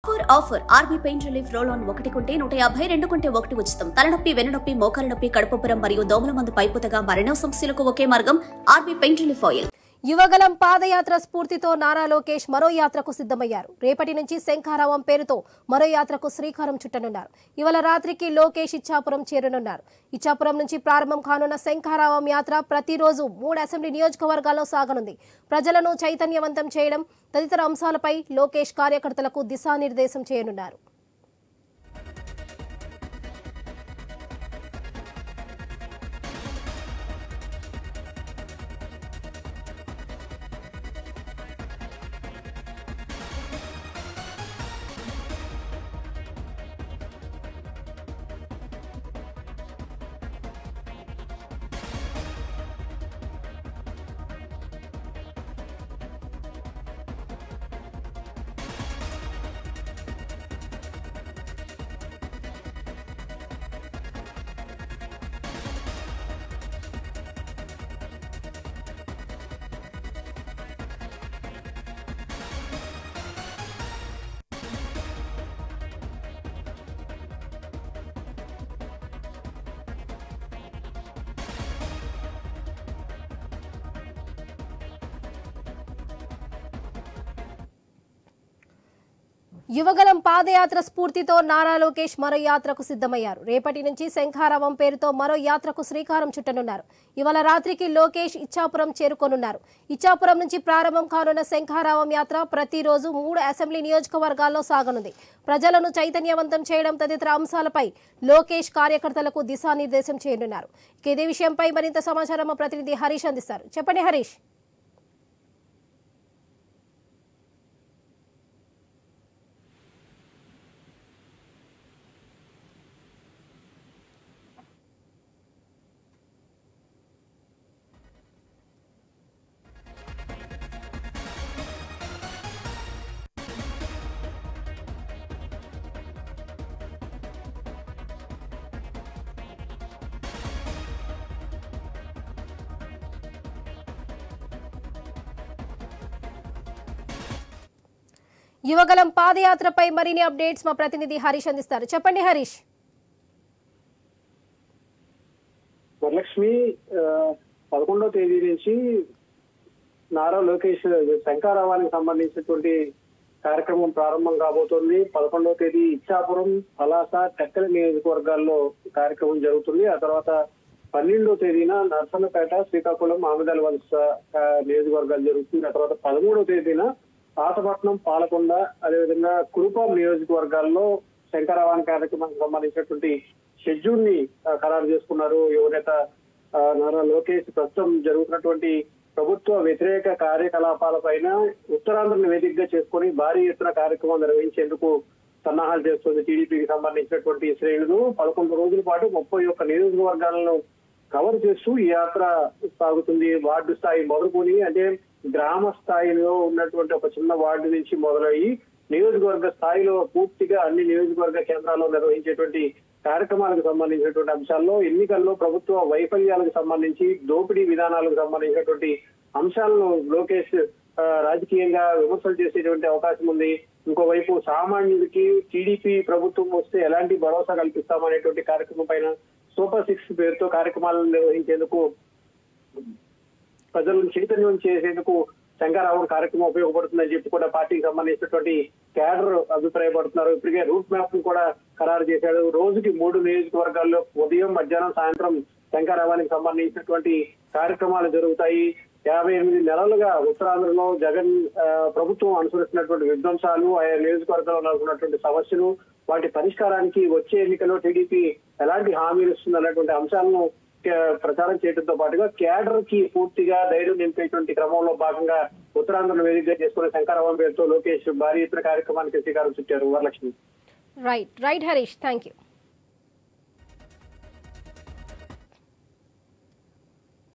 Offer RB pain relief roll on 1 కొంటే 150, 2 కొంటే 1 ఉచితం. తలనొప్పి, వెన్నునొప్పి, మోకాలు నొప్పి, కడుపుబ్బరం మరియు దోమల మందు పైపుతగా మరెన్నో సమస్యలకు ఒకే మార్గం RB pain relief oil. Yuvagalam padayatra స్ఫూర్తితో నారా లోకేష్ మరో యాత్రకు సిద్ధమయ్యారు. రేపటి నుంచి శంఖారావం పేరుతో మరో యాత్రకు శ్రీకారం చుట్టనున్నారు. ఇవాళ రాత్రికి లోకేష్ ఇచ్చాపురం చేరనున్నారు. ఇచ్చాపురం నుంచి ప్రారంభం కానున్న శంఖారావం యాత్ర ప్రతిరోజు 3 అసెంబ్లీ నియోజకవర్గాల్లో సాగనుంది. ప్రజలను చైతన్యవంతం చేయడం తదితర అంశాలపై లోకేష్ కార్యకర్తలకు దిశానిర్దేశం చేయనున్నారు. యువగలం పాదయాత్ర స్ఫూర్తితో నారా లోకేష్ మరో యాత్రకు సిద్ధమయ్యారు. రేపటి నుంచి శంఖారావం పేరుతో మరో యాత్రకు శ్రీకారం చుట్టనున్నారు. ఇవాళ రాత్రికి లోకేష్ ఇచ్చాపురం చేరుకోనున్నారు. ఇచ్చాపురం నుంచి ప్రారంభం కానున్న శంఖారావం యాత్ర ప్రతిరోజు 3 అసెంబ్లీ నియోజకవర్గాల్లో సాగనుంది. ప్రజలను చైతన్యవంతం చేయడం తదితర అంశాలపై లోకేష్ కార్యకర్తలకు దిశానిర్దేశం చేయనున్నారు. ఇదే విషయంపై మరింత సమాచారం మా ప్రతినిధి హరీష్ అందిస్తారు. చెప్పండి హరీష్. యువగలం పాదయాత్రపై మరిన్ని అప్డేట్స్ మా ప్రతినిధి హరీష్ అందిస్తారు. చెప్పండి హరీష్. వరలక్ష్మి 11వ తేదీ నుంచి నారా లోకేష్ శంఖారావానికి సంబంధించినటువంటి కార్యక్రమం ప్రారంభం కాబోతోంది. 11వ తేదీ ఇచ్చాపురం, పలాస, టెక్కల నియోజకవర్గాల్లో కార్యక్రమం జరుగుతుంది. ఆ తర్వాత 12వ తేదీన నర్సన్నపేట, శ్రీకాకుళం, ఆమెదాల వలస నియోజకవర్గాలు జరుగుతుంది. ఆ తర్వాత 13వ తేదీన పాతపట్నం, పాలకొండ, అదేవిధంగా కురుపాం నియోజకవర్గాల్లో శంఖారావాన్ కార్యక్రమానికి సంబంధించినటువంటి షెడ్యూల్ ని ఖరారు చేసుకున్నారు యువనేత నారా లోకేష్. ప్రస్తుతం జరుగుతున్నటువంటి ప్రభుత్వ వ్యతిరేక కార్యకలాపాలపైన ఉత్తరాంధ్రను వేదికగా చేసుకుని భారీ ఎత్తున కార్యక్రమం నిర్వహించేందుకు సన్నాహాలు చేస్తుంది టీడీపీకి సంబంధించినటువంటి శ్రేణులు. 11 రోజుల పాటు 31 నియోజకవర్గాలను కవర్ చేస్తూ ఈ యాత్ర సాగుతుంది. వార్డు స్థాయి మొదలుకొని, అంటే గ్రామ స్థాయిలో ఉన్నటువంటి ఒక చిన్న వార్డు నుంచి మొదలయ్యి నియోజకవర్గ స్థాయిలో పూర్తిగా అన్ని నియోజకవర్గ కేంద్రాల్లో నిర్వహించేటువంటి కార్యక్రమాలకు సంబంధించినటువంటి అంశాల్లో ఎన్నికల్లో ప్రభుత్వ వైఫల్యాలకు సంబంధించి, దోపిడీ విధానాలకు సంబంధించినటువంటి అంశాలను లోకేష్ రాజకీయంగా విమర్శలు చేసేటువంటి అవకాశం ఉంది. ఇంకోవైపు సామాన్యుడికి టీడీపీ ప్రభుత్వం వస్తే ఎలాంటి భరోసా కల్పిస్తామనేటువంటి కార్యక్రమం పైన సూపర్ 6 పేరుతో కార్యక్రమాలను నిర్వహించేందుకు, ప్రజలను చైతన్యం చేసేందుకు శంఖారావం కార్యక్రమం ఉపయోగపడుతుందని చెప్పి కూడా పార్టీకి సంబంధించినటువంటి క్యాడర్ అభిప్రాయపడుతున్నారు. ఇప్పటికే రూట్ మ్యాప్ ను కూడా ఖరారు చేశాడు. రోజుకి 3 నియోజకవర్గాల్లో ఉదయం, మధ్యాహ్నం, సాయంత్రం శంఖారావానికి సంబంధించినటువంటి కార్యక్రమాలు జరుగుతాయి. 58 నెలలుగా ఉత్తరాంధ్రలో జగన్ ప్రభుత్వం అనుసరిస్తున్నటువంటి విధ్వంసాలు, ఆయా నియోజకవర్గాల్లో నెలకొన్నటువంటి సమస్యలు, వాటి పరిష్కారానికి వచ్చే ఎన్నికల్లో టీడీపీ ఎలాంటి హామీలు ఇస్తుంది అన్నటువంటి అంశాలను ప్రచారం చేయడంతో పాటుగా క్యాడర్ కి పూర్తిగా ధైర్యం నింపేటువంటి క్రమంలో భాగంగా ఉత్తరాంధ్రను వేదికగా చేసుకునే శంఖారావం పేరుతో లోకేష్ భారీ ఎత్తున కార్యక్రమానికి శ్రీకారం చుట్టారు. Varalakshmi. Right Harish, thank you.